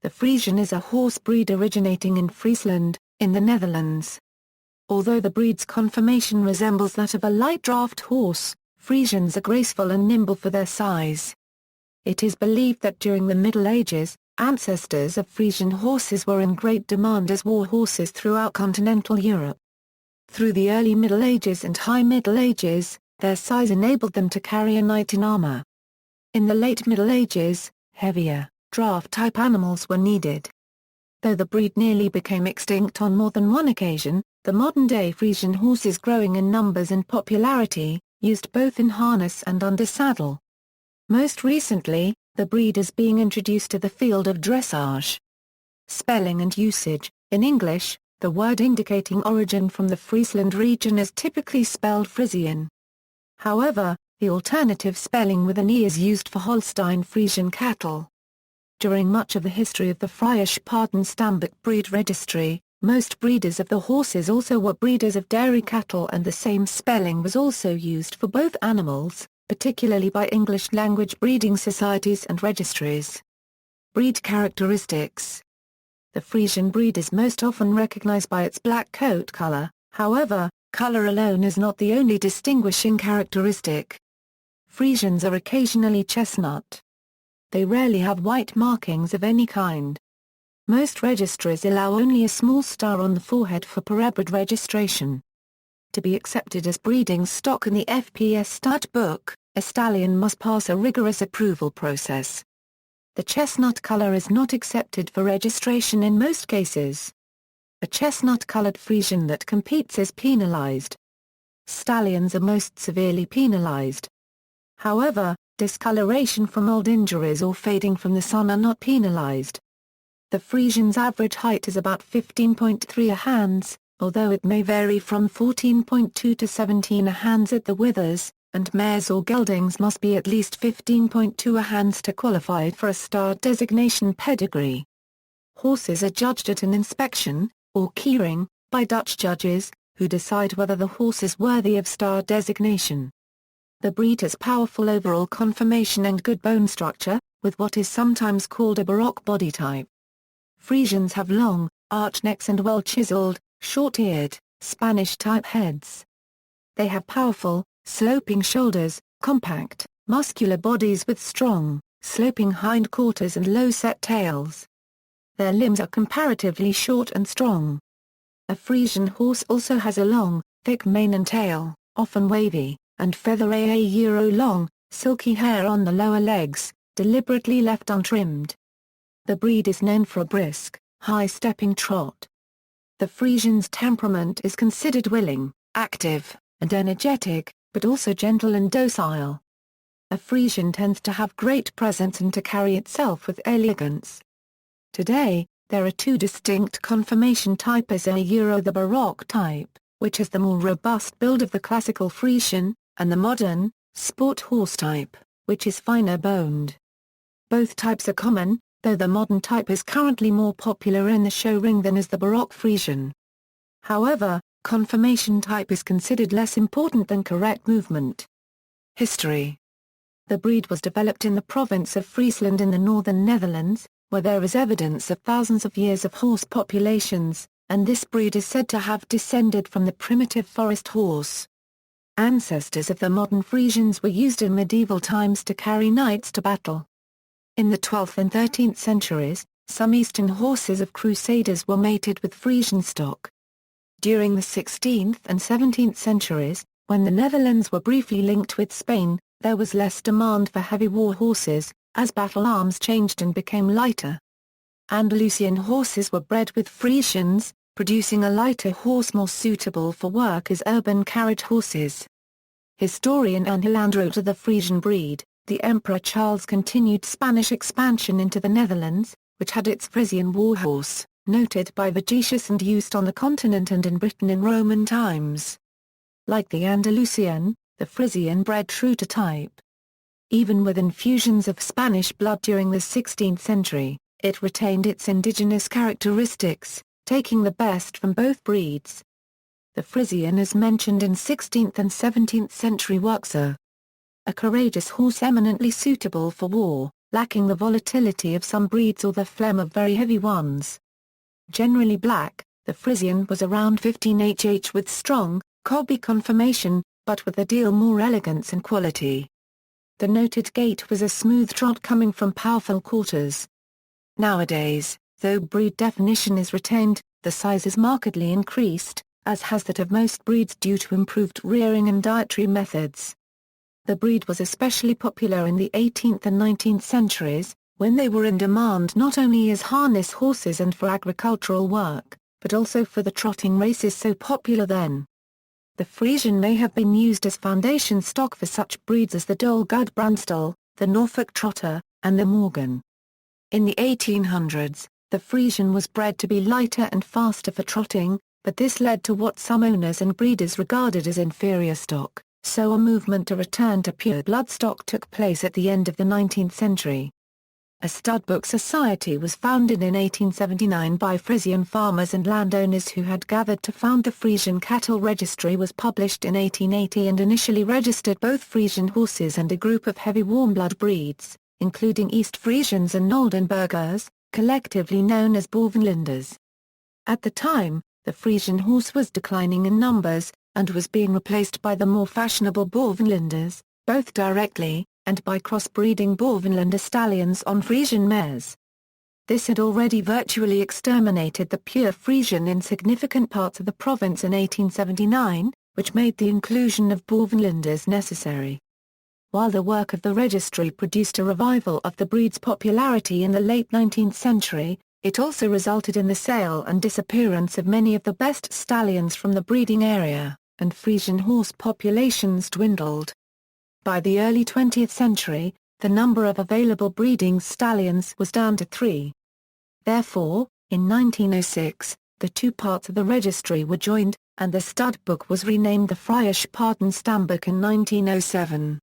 The Frisian is a horse breed originating in Friesland, in the Netherlands. Although the breed's conformation resembles that of a light draft horse, Friesians are graceful and nimble for their size. It is believed that during the Middle Ages, ancestors of Frisian horses were in great demand as war horses throughout continental Europe. Through the early Middle Ages and High Middle Ages, their size enabled them to carry a knight in armour. In the late Middle Ages, heavier, draft-type animals were needed. Though the breed nearly became extinct on more than one occasion, the modern-day Friesian horses growing in numbers and popularity, used both in harness and under saddle. Most recently, the breed is being introduced to the field of dressage. Spelling and usage: in English, the word indicating origin from the Friesland region is typically spelled Frisian. However, the alternative spelling with an E is used for Holstein Friesian cattle. During much of the history of the Friesland breed registry, most breeders of the horses also were breeders of dairy cattle, and the same spelling was also used for both animals, particularly by English-language breeding societies and registries. Breed characteristics: the Friesian breed is most often recognized by its black coat color, however, color alone is not the only distinguishing characteristic. Friesians are occasionally chestnut. They rarely have white markings of any kind. Most registries allow only a small star on the forehead for purebred registration. To be accepted as breeding stock in the FPS stud book, a stallion must pass a rigorous approval process. The chestnut color is not accepted for registration in most cases. A chestnut-colored Friesian that competes is penalized. Stallions are most severely penalized. However, discoloration from old injuries or fading from the sun are not penalized. The Frisian's average height is about 15.3 hands, although it may vary from 14.2 to 17 hands at the withers, and mares or geldings must be at least 15.2 hands to qualify for a star designation pedigree. Horses are judged at an inspection, or keyring, by Dutch judges, who decide whether the horse is worthy of star designation. The breed has powerful overall conformation and good bone structure, with what is sometimes called a baroque body type. Friesians have long, arched necks and well-chiseled, short-eared, Spanish-type heads. They have powerful, sloping shoulders, compact, muscular bodies with strong, sloping hindquarters and low-set tails. Their limbs are comparatively short and strong. A Friesian horse also has a long, thick mane and tail, often wavy, and feather-long, silky hair on the lower legs, deliberately left untrimmed. The breed is known for a brisk, high-stepping trot. The Frisian's temperament is considered willing, active, and energetic, but also gentle and docile. A Frisian tends to have great presence and to carry itself with elegance. Today, there are two distinct conformation types: the Baroque type, which has the more robust build of the classical Friesian, and the modern, sport horse type, which is finer boned. Both types are common, though the modern type is currently more popular in the show ring than is the Baroque Friesian. However, conformation type is considered less important than correct movement. History: the breed was developed in the province of Friesland in the northern Netherlands, where there is evidence of thousands of years of horse populations, and this breed is said to have descended from the primitive forest horse. Ancestors of the modern Friesians were used in medieval times to carry knights to battle. In the 12th and 13th centuries, some eastern horses of crusaders were mated with Frisian stock. During the 16th and 17th centuries, when the Netherlands were briefly linked with Spain, there was less demand for heavy war horses, as battle arms changed and became lighter. Andalusian horses were bred with Frisians, producing a lighter horse more suitable for work as urban carriage horses. Historian Angel wrote of the Frisian breed: the Emperor Charles continued Spanish expansion into the Netherlands, which had its Frisian warhorse, noted by Vegetius and used on the continent and in Britain in Roman times. Like the Andalusian, the Frisian bred true to type. Even with infusions of Spanish blood during the 16th century, it retained its indigenous characteristics, taking the best from both breeds. The Frisian is mentioned in 16th and 17th century works. A courageous horse eminently suitable for war, lacking the volatility of some breeds or the phlegm of very heavy ones. Generally black, the Frisian was around 15 hh with strong, cobby conformation, but with a deal more elegance and quality. The noted gait was a smooth trot coming from powerful quarters. Nowadays, though breed definition is retained, the size is markedly increased, as has that of most breeds due to improved rearing and dietary methods. The breed was especially popular in the 18th and 19th centuries, when they were in demand not only as harness horses and for agricultural work, but also for the trotting races so popular then. The Friesian may have been used as foundation stock for such breeds as the Dole-Gud Brandstall, the Norfolk Trotter, and the Morgan. In the 1800s, the Friesian was bred to be lighter and faster for trotting, but this led to what some owners and breeders regarded as inferior stock, so a movement to return to pure blood stock took place at the end of the 19th century. A studbook society was founded in 1879 by Frisian farmers and landowners who had gathered to found the Friesian Cattle Registry was published in 1880 and initially registered both Friesian horses and a group of heavy warm-blood breeds, including East Friesians and Oldenburgers, collectively known as Burgenlanders. At the time, the Friesian horse was declining in numbers, and was being replaced by the more fashionable Burgenlanders, both directly, and by crossbreeding Burgenlander stallions on Friesian mares. This had already virtually exterminated the pure Friesian in significant parts of the province in 1879, which made the inclusion of Burgenlanders necessary. While the work of the registry produced a revival of the breed's popularity in the late 19th century, it also resulted in the sale and disappearance of many of the best stallions from the breeding area, and Friesian horse populations dwindled. By the early 20th century, the number of available breeding stallions was down to 3. Therefore, in 1906, the two parts of the registry were joined, and the stud book was renamed the Freies Paardenstammbuch in 1907.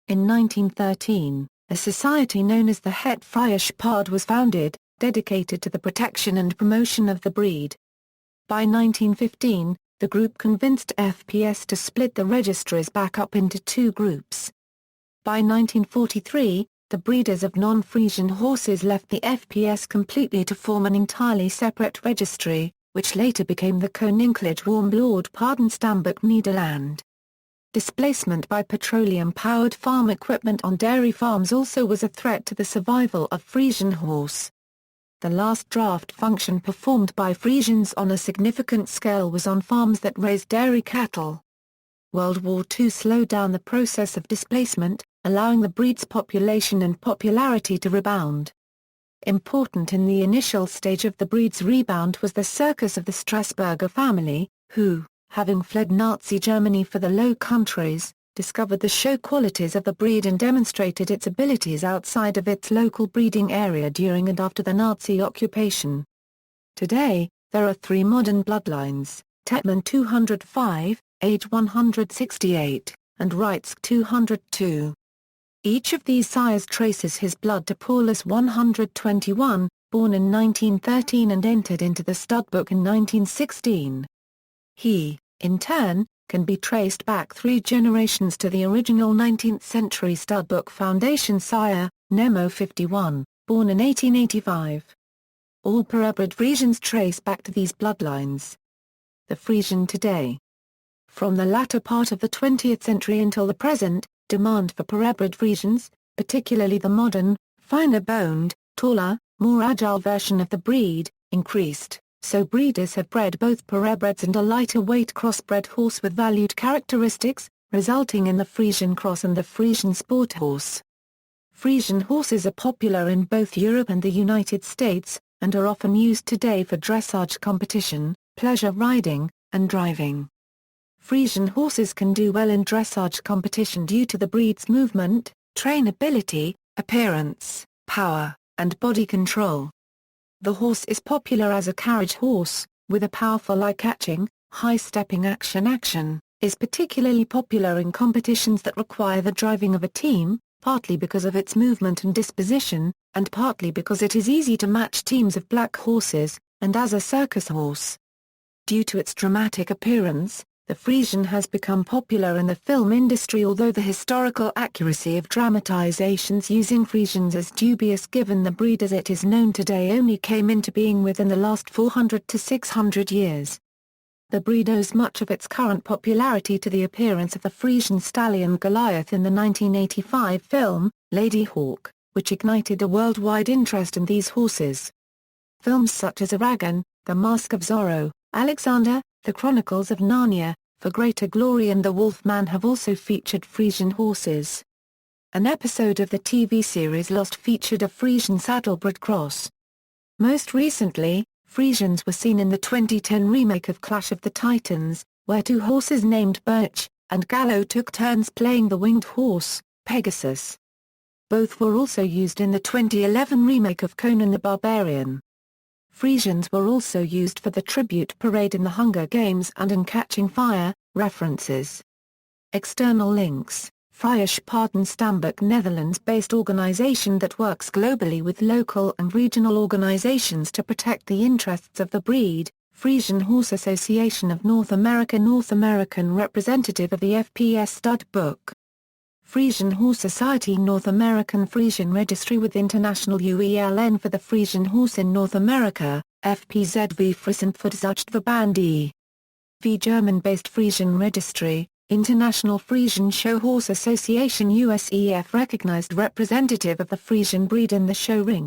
In 1913, a society known as the Het Freies Paard was founded, dedicated to the protection and promotion of the breed. By 1915, the group convinced FPS to split the registries back up into two groups. By 1943, the breeders of non-Friesian horses left the FPS completely to form an entirely separate registry, which later became the Koninklijk Warmbloed Paardenstammbuch Nederland. Displacement by petroleum-powered farm equipment on dairy farms also was a threat to the survival of Friesian horse. The last draft function performed by Friesians on a significant scale was on farms that raised dairy cattle. World War II slowed down the process of displacement, allowing the breed's population and popularity to rebound. Important in the initial stage of the breed's rebound was the circus of the Strasburger family, who, having fled Nazi Germany for the Low Countries, discovered the show qualities of the breed and demonstrated its abilities outside of its local breeding area during and after the Nazi occupation. Today, there are 3 modern bloodlines, Temperament 205, age 168, and Reitzk 202. Each of these sires traces his blood to Paulus 121, born in 1913 and entered into the studbook in 1916. He, in turn, can be traced back 3 generations to the original 19th century studbook foundation sire, Nemo 51, born in 1885. All purebred Friesians trace back to these bloodlines. The Friesian today. From the latter part of the 20th century until the present, demand for purebred Friesians, particularly the modern, finer-boned, taller, more agile version of the breed, increased. So breeders have bred both purebreds and a lighter-weight crossbred horse with valued characteristics, resulting in the Friesian Cross and the Friesian Sport Horse. Friesian horses are popular in both Europe and the United States, and are often used today for dressage competition, pleasure riding, and driving. Friesian horses can do well in dressage competition due to the breed's movement, trainability, appearance, power, and body control. The horse is popular as a carriage horse, with a powerful eye-catching, high-stepping action, is particularly popular in competitions that require the driving of a team, partly because of its movement and disposition, and partly because it is easy to match teams of black horses, and as a circus horse. Due to its dramatic appearance, The Friesian has become popular in the film industry, although the historical accuracy of dramatizations using Friesians is dubious given the breed as it is known today only came into being within the last 400 to 600 years. The breed owes much of its current popularity to the appearance of the Frisian stallion Goliath in the 1985 film, Lady Hawk, which ignited a worldwide interest in these horses. Films such as Aragon, The Mask of Zorro, Alexander, The Chronicles of Narnia, For Greater Glory and The Wolf Man have also featured Frisian horses. An episode of the TV series Lost featured a Frisian saddlebred cross. Most recently, Frisians were seen in the 2010 remake of Clash of the Titans, where two horses named Birch and Gallo took turns playing the winged horse, Pegasus. Both were also used in the 2011 remake of Conan the Barbarian. Frisians were also used for the tribute parade in the Hunger Games and in Catching Fire. References. External links. Friesland Stamboek, Netherlands-based organization that works globally with local and regional organizations to protect the interests of the breed. Frisian Horse Association of North America, North American representative of the FPS Stud Book. Frisian Horse Society, North American Frisian Registry with International UELN for the Frisian horse in North America, FPZV Frieslandverband e.V. German-based Frisian Registry, International Friesian Show Horse Association USEF recognized representative of the Frisian breed in the show ring.